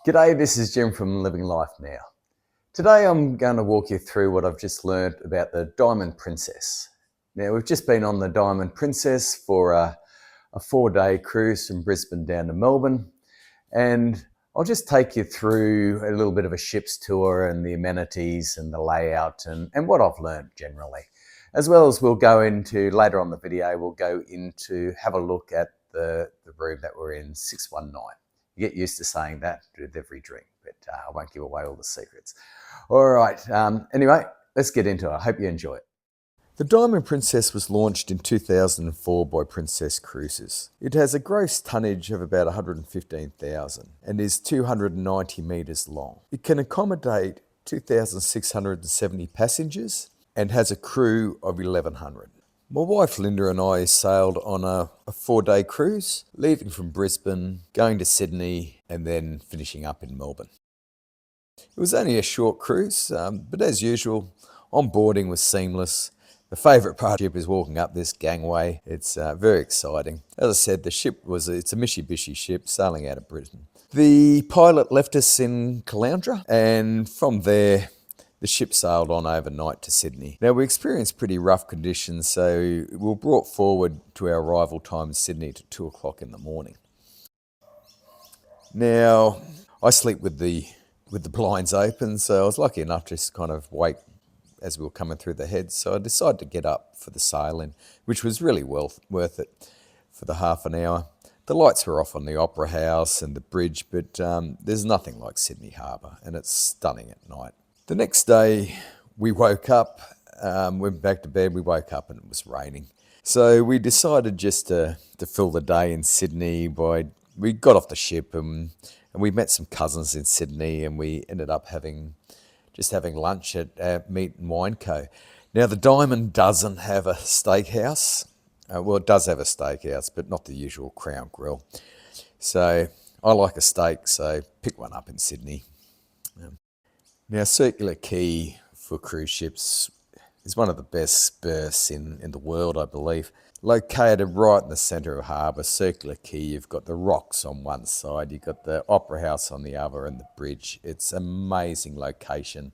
G'day, this is Jim from Living Life Now. Today I'm going to walk you through what I've just learned about the Diamond Princess. Now we've just been on the Diamond Princess for a 4-day cruise from Brisbane down to Melbourne, and I'll just take you through a little bit of a ship's tour and the amenities and the layout and what I've learned generally. As well as we'll go into, later on the video, we'll go into have a look at the room that we're in, 619. You get used to saying that with every drink, but I won't give away all the secrets. All right, anyway, let's get into it. I hope you enjoy it. The Diamond Princess was launched in 2004 by Princess Cruises. It has a gross tonnage of about 115,000 and is 290 metres long. It can accommodate 2,670 passengers and has a crew of 1,100. My wife Linda and I sailed on a 4-day cruise, leaving from Brisbane, going to Sydney, and then finishing up in Melbourne. It was only a short cruise, but as usual, onboarding was seamless. The favourite part of the ship is walking up this gangway. It's very exciting. As I said, it's a Mitsubishi ship sailing out of Brisbane. The pilot left us in Caloundra, and from there, the ship sailed on overnight to Sydney. Now, we experienced pretty rough conditions, so we were brought forward to our arrival time in Sydney to 2 o'clock in the morning. Now, I sleep with the blinds open, so I was lucky enough to just kind of wake as we were coming through the heads. So I decided to get up for the sailing, which was really worth it for the half an hour. The lights were off on the Opera House and the bridge, but there's nothing like Sydney Harbour, and it's stunning at night. The next day, we woke up, went back to bed, we woke up and it was raining. So we decided just to fill the day in Sydney we got off the ship and we met some cousins in Sydney, and we ended up having lunch at Meat and Wine Co. Now, the Diamond doesn't have a steakhouse. Well, it does have a steakhouse, but not the usual Crown Grill. So I like a steak, so pick one up in Sydney. Now, Circular Quay for cruise ships is one of the best berths in the world, I believe. Located right in the centre of harbour, Circular Quay, you've got the rocks on one side, you've got the Opera House on the other, and the bridge. It's an amazing location,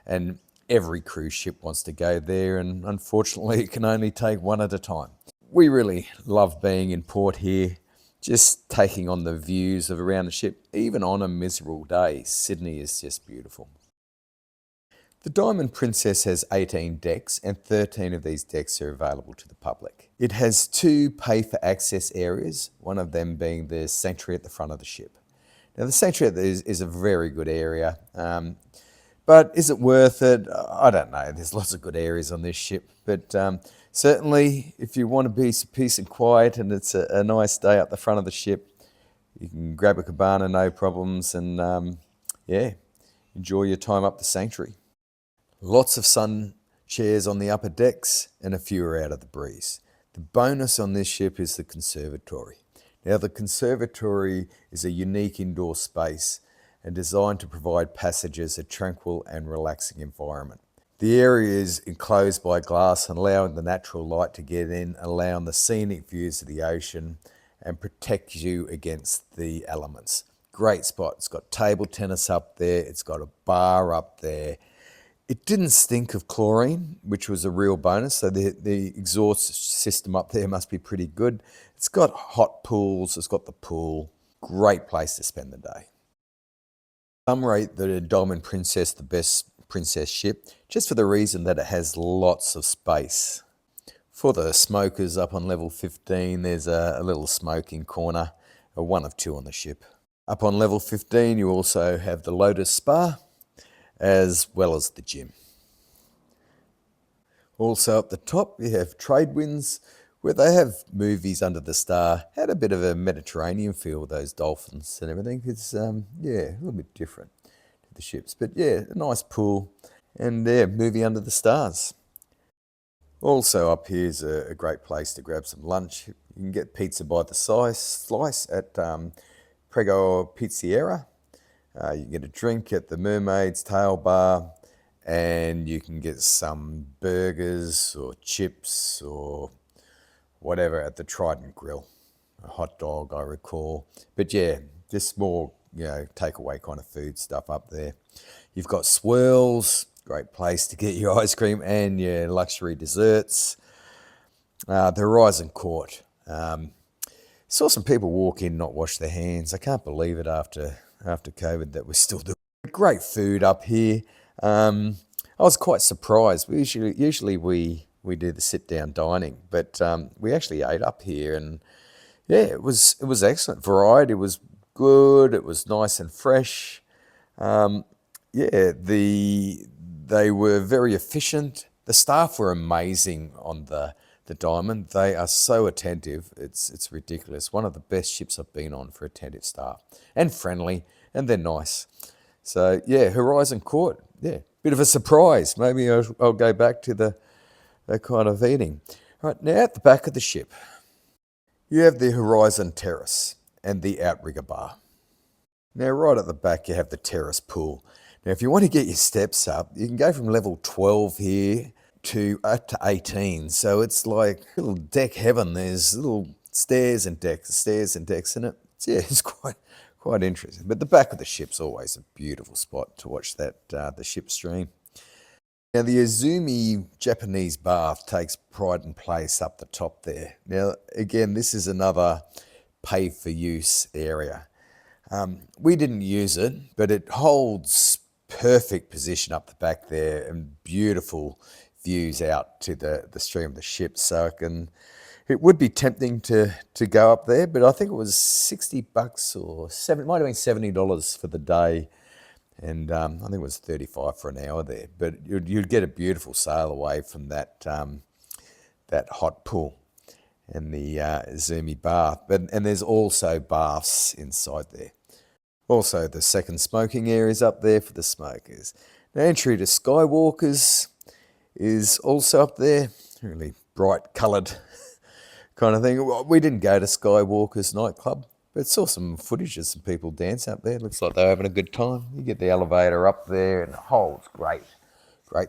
and every cruise ship wants to go there, and unfortunately it can only take one at a time. We really love being in port here, just taking on the views of around the ship. Even on a miserable day, Sydney is just beautiful. The Diamond Princess has 18 decks, and 13 of these decks are available to the public. It has 2 pay-for-access areas, one of them being the sanctuary at the front of the ship. Now, the sanctuary is a very good area, but is it worth it? I don't know. There's lots of good areas on this ship, but certainly if you want to be some peace and quiet and it's a nice day up the front of the ship, you can grab a cabana, no problems, and enjoy your time up the sanctuary. Lots of sun chairs on the upper decks, and a few are out of the breeze. The bonus on this ship is the conservatory. Now, the conservatory is a unique indoor space and designed to provide passengers a tranquil and relaxing environment. The area is enclosed by glass and allowing the natural light to get in, allowing the scenic views of the ocean, and protects you against the elements. Great spot. It's got table tennis up there. It's got a bar up there. It didn't stink of chlorine, which was a real bonus, so the exhaust system up there must be pretty good. It's got hot pools, it's got the pool. Great place to spend the day. Some rate the Diamond Princess the best princess ship, just for the reason that it has lots of space. For the smokers up on level 15, there's a little smoking corner, one of 2 on the ship. Up on level 15, you also have the Lotus Spa, as well as the gym. Also up the top, you have Trade Winds, where they have movies under the star. Had a bit of a Mediterranean feel with those dolphins and everything. It's, a little bit different to the ships. But yeah, a nice pool and movie under the stars. Also up here is a great place to grab some lunch. You can get pizza by the slice at Prego Pizzeria. You can get a drink at the Mermaid's Tail Bar, and you can get some burgers or chips or whatever at the Trident Grill. A hot dog, I recall. But yeah, just more takeaway kind of food stuff up there. You've got Swirls, great place to get your ice cream and your luxury desserts. The Horizon Court. Saw some people walk in, not wash their hands. I can't believe it after COVID that we're still doing great food up here. I was quite surprised. Usually we do the sit down dining, but we actually ate up here, and yeah, it was excellent. Variety was good. It was nice and fresh. Yeah, they were very efficient. The staff were amazing on the Diamond. They are so attentive. It's ridiculous. One of the best ships I've been on for attentive staff, and friendly, and they're nice. So yeah, Horizon Court. Yeah, bit of a surprise. Maybe I'll go back to that kind of eating. Right now, at the back of the ship, you have the Horizon Terrace and the Outrigger Bar. Now, right at the back, you have the terrace pool. Now, if you want to get your steps up, you can go from level 12 here to up to 18. So it's like little deck heaven. There's little stairs and decks in it. So yeah, it's quite interesting. But the back of the ship's always a beautiful spot to watch the ship stream. Now, the Izumi Japanese bath takes pride and place up the top there. Now, again, this is another pay-for-use area. We didn't use it, but it holds perfect position up the back there and beautiful views out to the stream of the ship. So it would be tempting to go up there, but I think it was $60 or it might have been $70 for the day. And I think it was 35 for an hour there. But you'd get a beautiful sail away from that hot pool and the Izumi bath. And there's also baths inside there. Also, the second smoking area is up there for the smokers. Now, entry to Skywalkers is also up there. Really bright coloured kind of thing. Well, we didn't go to Skywalkers nightclub, but saw some footage of some people dance up there. Looks like they're having a good time. You get the elevator up there, and the hole's great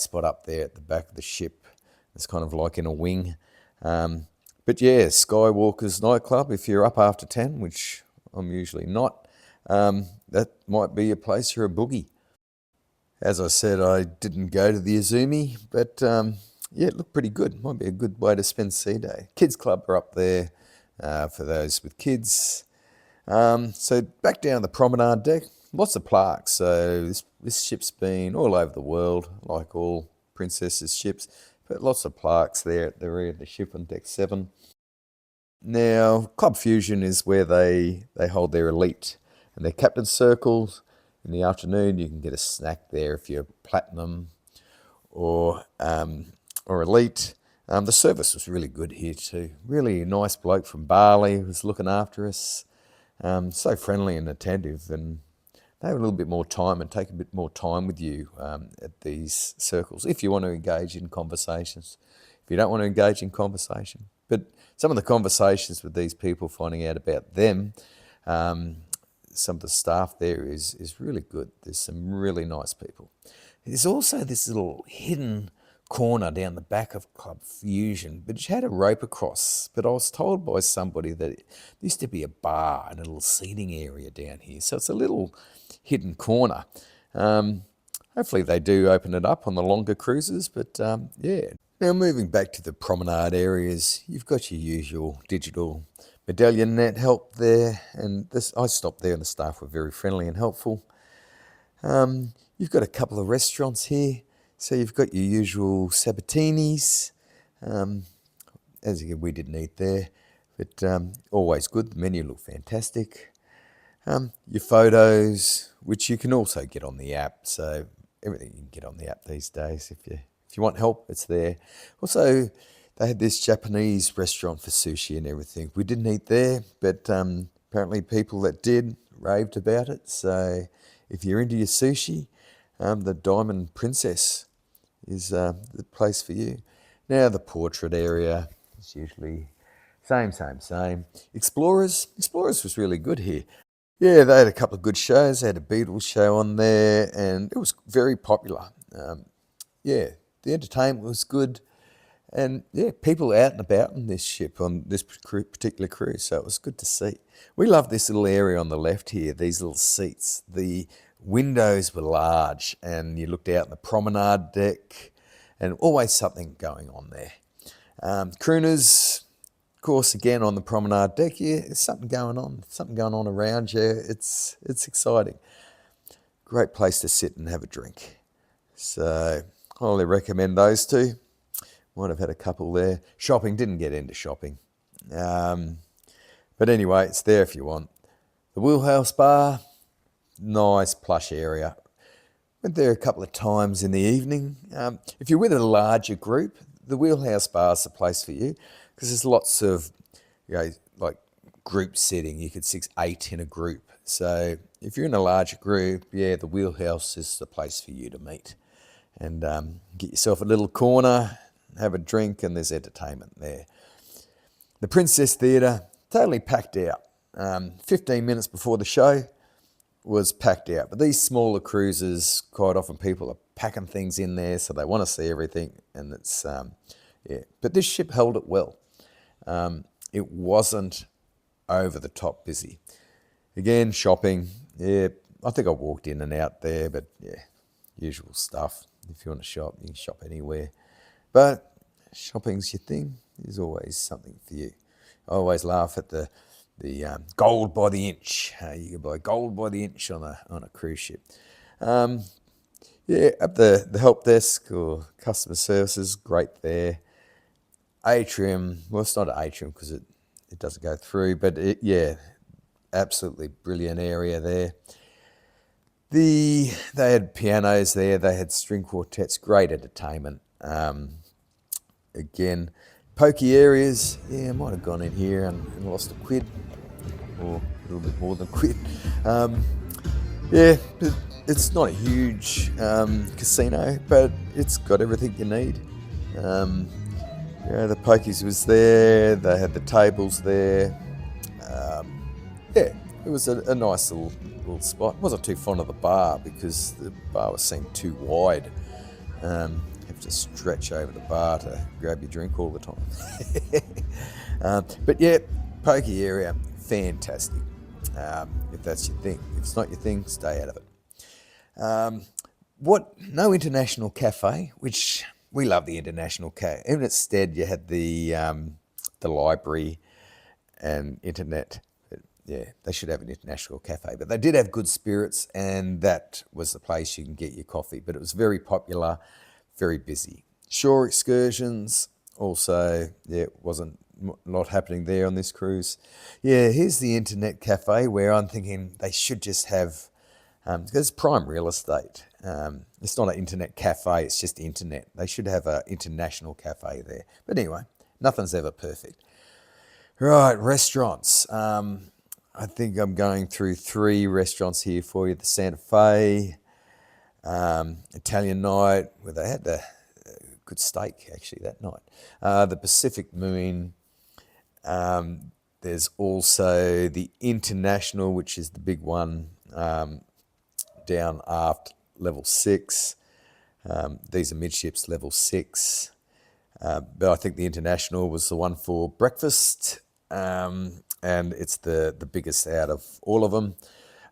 spot up there at the back of the ship. It's kind of like in a wing. But yeah, Skywalkers nightclub, if you're up after 10, which I'm usually not, that might be a place for a boogie. As I said, I didn't go to the Izumi, but yeah, it looked pretty good. Might be a good way to spend sea day. Kids Club are up there for those with kids. So back down the promenade deck, lots of plaques. So this ship's been all over the world, like all Princess's ships, but lots of plaques there at the rear of the ship on deck 7. Now, Club Fusion is where they hold their elite and their captain circles. In the afternoon, you can get a snack there if you're platinum or elite. The service was really good here too. Really nice bloke from Bali who was looking after us. So friendly and attentive, and they have a little bit more time and take a bit more time with you at these circles if you want to engage in conversations. If you don't want to engage in conversation, but some of the conversations with these people, finding out about them, some of the staff there is really good. There's some really nice people. There's also this little hidden corner down the back of Club Fusion, but it had a rope across. But I was told by somebody that it used to be a bar and a little seating area down here. So it's a little hidden corner. Hopefully they do open it up on the longer cruises, but yeah. Now moving back to the promenade areas, you've got your usual digital medallion net help there, and I stopped there and the staff were very friendly and helpful. You've got a couple of restaurants here. So you've got your usual Sabatinis, as again, we didn't eat there, but always good. The menu looked fantastic. Your photos, which you can also get on the app. So everything you can get on the app these days. If you want help, it's there. Also, they had this Japanese restaurant for sushi and everything. We didn't eat there, but apparently people that did raved about it. So if you're into your sushi, the Diamond Princess is the place for you. Now the portrait area is usually same. Explorers was really good here. Yeah, they had a couple of good shows. They had a Beatles show on there, and it was very popular. Yeah, the entertainment was good, And yeah, people out and about on this ship, on this particular cruise, so it was good to see. We love this little area on the left here, these little seats. The windows were large and you looked out in the promenade deck and always something going on there. Crooners, of course, again on the promenade deck, yeah, there's something going on around you. It's exciting. Great place to sit and have a drink. So I highly recommend those two. Might have had a couple there. Shopping, didn't get into shopping. But anyway, it's there if you want. The Wheelhouse Bar, nice plush area. Went there a couple of times in the evening. If you're with a larger group, the Wheelhouse Bar is the place for you because there's lots of, like group setting. You could 6, 8 in a group. So if you're in a larger group, yeah, the Wheelhouse is the place for you to meet. And get yourself a little corner, have a drink, and there's entertainment there. The Princess Theatre, totally packed out. 15 minutes before the show was packed out. But these smaller cruises, quite often people are packing things in there, so they want to see everything. And it's, yeah. But this ship held it well. It wasn't over the top busy. Again, shopping, yeah, I think I walked in and out there, but yeah, usual stuff. If you want to shop, you can shop anywhere. But shopping's your thing. There's always something for you. I always laugh at the gold by the inch. You can buy gold by the inch on a cruise ship. Yeah, up the help desk or customer services, great there. Atrium, well, it's not an atrium because it doesn't go through, but yeah, absolutely brilliant area there. They had pianos there, they had string quartets, great entertainment. Again, pokey areas, yeah, I might have gone in here and lost £1 or a little bit more than £1. Yeah, it's not a huge casino, but it's got everything you need. The pokies was there, they had the tables there. Yeah, it was a nice little spot. Wasn't too fond of the bar because the bar was seemed too wide. You have to stretch over the bar to grab your drink all the time. But yeah, pokey area, fantastic. If that's your thing. If it's not your thing, stay out of it. No international cafe, which we love the international cafe. Even instead, you had the library and internet. Yeah, they should have an international cafe, but they did have good spirits, and that was the place you can get your coffee. But it was very popular, very busy. Shore excursions, also, yeah, it wasn't a lot happening there on this cruise. Yeah, here's the internet cafe where I'm thinking they should just have, because it's prime real estate. It's not an internet cafe, it's just internet. They should have an international cafe there. But anyway, nothing's ever perfect. Right, restaurants. I think I'm going through 3 restaurants here for you. The Santa Fe, Italian night, where they had a good steak actually that night. The Pacific Moon. There's also the International, which is the big one, down aft, level 6. These are midships, level 6. But I think the International was the one for breakfast. And it's the biggest out of all of them.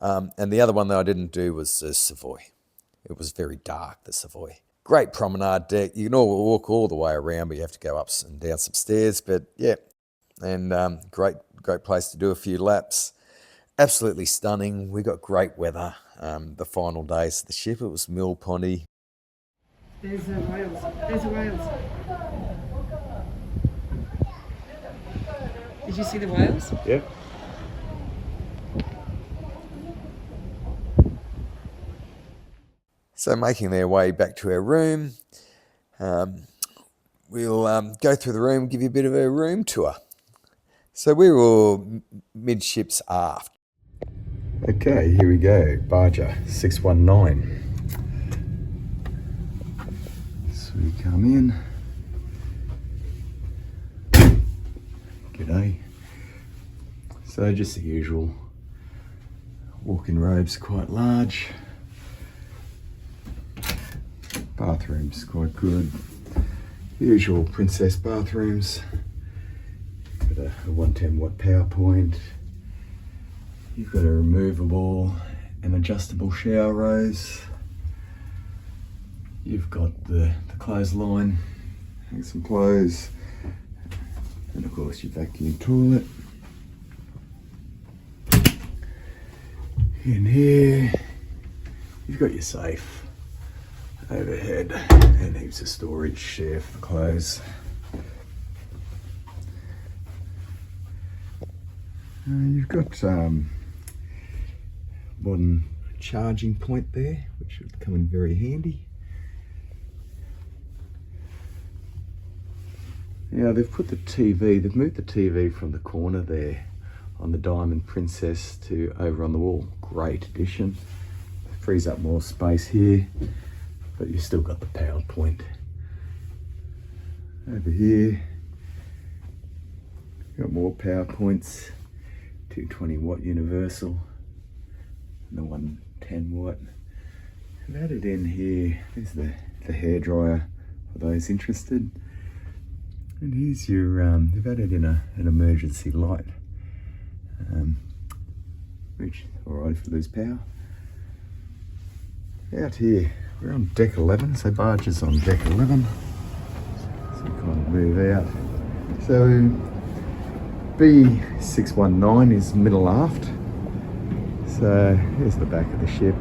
And the other one that I didn't do was Savoy. It was very dark, the Savoy. Great promenade deck. You can walk all the way around, but you have to go up and down some stairs. But yeah, and great place to do a few laps. Absolutely stunning. We got great weather. The final days of the ship, it was Mill Pondy. There's whales. There's whales. Did you see the whales? Yeah. So making their way back to our room, we'll go through the room, give you a bit of a room tour. So we were midships aft. Okay, here we go, Barger 619. So we come in. G'day. So just the usual, walk-in robes quite large. Bathroom's quite good. Usual princess bathrooms. Got a 110 watt power point. You've got a removable and adjustable shower rose. You've got the clothesline, hang some clothes, and of course your vacuum toilet. In here, you've got your safe overhead and heaps of storage there for clothes. You've got modern charging point there, which would come in very handy. Now they've put the TV, they've moved the TV from the corner there on the Diamond Princess to over on the wall. Great addition. Frees up more space here, but you've still got the power point. Over here, got more power points. 220 watt universal and the 110 watt. I've added in here, there's the hairdryer for those interested. And here's your, they've added in an emergency light, which is alright if you lose power. Out here, we're on deck 11, so barges on deck 11. So we kind of move out. So B619 is middle aft. So here's the back of the ship.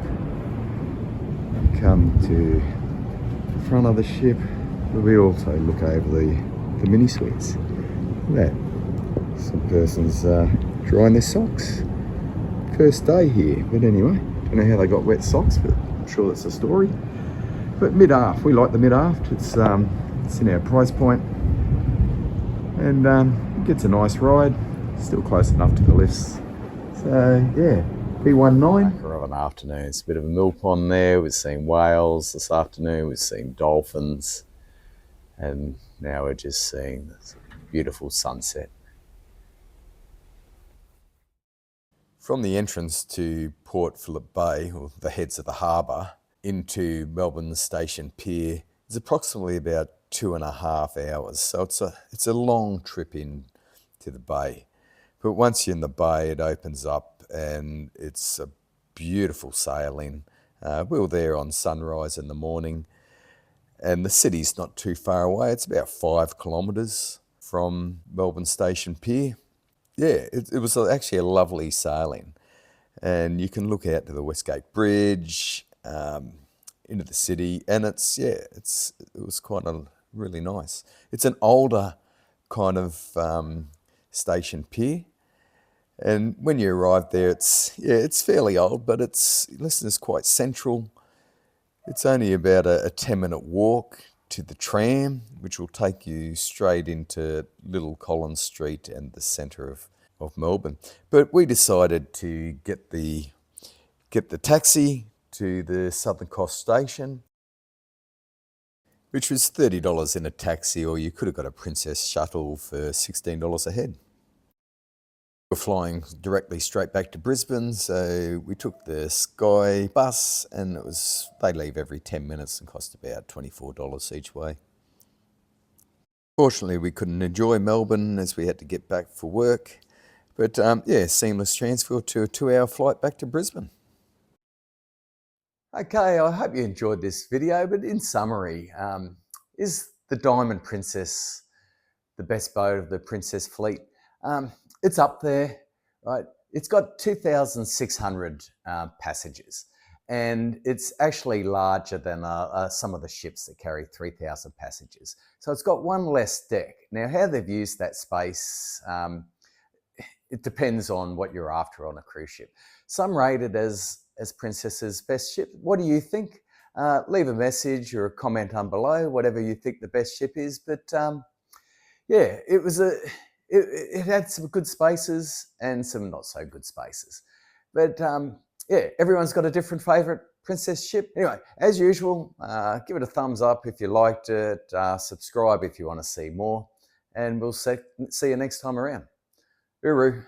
Come to the front of the ship, where we also look over the mini suites. Look at that. Some person's drying their socks. First day here, but anyway, don't know how they got wet socks, but I'm sure that's a story. But mid-aft, we like the mid-aft. It's in our price point, and it gets a nice ride. Still close enough to the lifts. So yeah, B19. Cracker of an afternoon. It's a bit of a mill pond there. We've seen whales this afternoon. We've seen dolphins, and now we're just seeing this beautiful sunset. From the entrance to Port Phillip Bay, or the heads of the harbour, into Melbourne Station Pier is approximately about 2.5 hours. So it's a long trip in to the bay. But once you're in the bay, it opens up and it's a beautiful sailing. We were there on sunrise in the morning, and the city's not too far away. It's about 5 kilometres from Melbourne Station Pier. Yeah, it was actually a lovely sailing. And you can look out to the Westgate Bridge, into the city, and it was quite really nice. It's an older kind of station pier, and when you arrive there, it's fairly old, but it's quite central. It's only about a 10-minute walk to the tram, which will take you straight into Little Collins Street and the centre of Melbourne. But we decided to get the taxi to the Southern Cross station, which was $30 in a taxi, or you could have got a Princess shuttle for $16 a head. We're flying directly straight back to Brisbane, so we took the Sky bus, and they leave every 10 minutes and cost about $24 each way. Fortunately, we couldn't enjoy Melbourne as we had to get back for work, but seamless transfer to a 2-hour flight back to Brisbane. Okay, I hope you enjoyed this video, but in summary, is the Diamond Princess the best boat of the Princess fleet? It's up there, right? It's got 2,600 passengers, and it's actually larger than some of the ships that carry 3,000 passengers. So it's got one less deck. Now, how they've used that space, it depends on what you're after on a cruise ship. Some rate it as Princess's best ship. What do you think? Leave a message or a comment down below, whatever you think the best ship is. But it had some good spaces and some not so good spaces. But everyone's got a different favourite Princess ship. Anyway, as usual, give it a thumbs up if you liked it, subscribe if you want to see more, and we'll see you next time around. Uru.